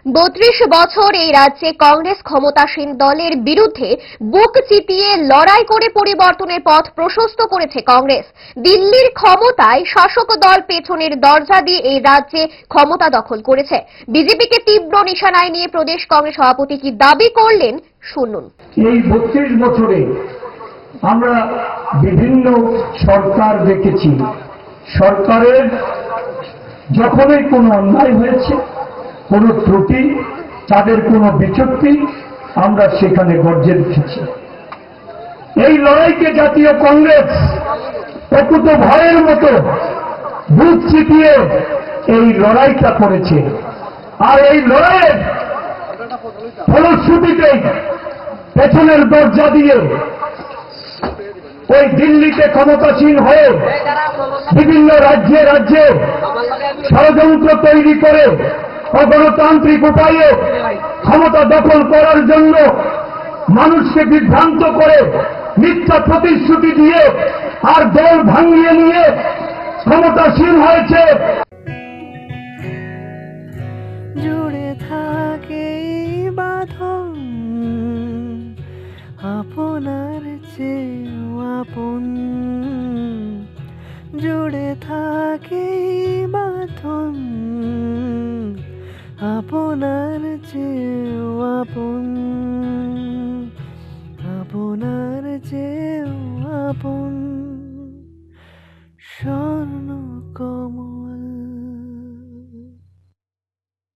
32 বছর এই রাজ্যে কংগ্রেস ক্ষমতাসীন দলের বিরুদ্ধে বুক চিতিয়ে লড়াই করে পরিবর্তনের পথ প্রশস্ত করেছে কংগ্রেস। দিল্লির ক্ষমতায় শাসক দল পেছনের দরজা দিয়ে এই রাজ্যে ক্ষমতা দখল করেছে। বিজেপিকে তীব্র নিশানায় নিয়ে প্রদেশ কংগ্রেস সভাপতি কি দাবি করলেন শুনুন। এই 32 বছরে আমরা বিভিন্ন সরকার দেখেছি। সরকারের যখনই কোনো অন্যায় হয়েছে, কোনো ত্রুটি, তাদের কোনো বিচুক্তি, আমরা সেখানে গর্জে উঠেছি। এই লড়াইকে জাতীয় কংগ্রেস প্রকৃত ভয়ের মতো বুক চিতিয়ে এই লড়াইটা করেছে। আর এই লড়াইয়ের ফলশ্রুতিতেই পেছনের দরজা দিয়ে ওই দিল্লিতে ক্ষমতাসীন হয়ে বিভিন্ন রাজ্যে রাজ্যে ষড়যন্ত্র তৈরি করে অগণতান্ত্রিক উপায়ে ক্ষমতা দখল করার জন্য মানুষকে বিভ্রান্ত করে মিথ্যা প্রতিশ্রুতি দিয়ে আর দল ভাঙিয়ে নিয়ে ক্ষমতাসীন হয়েছে। জুড়ে থাকে বাঁধন আপনার চেয়েও আপন, জুড়ে থাকে বাঁধন আপনার চেয়েও আপন, আপনার চেয়েও আপন।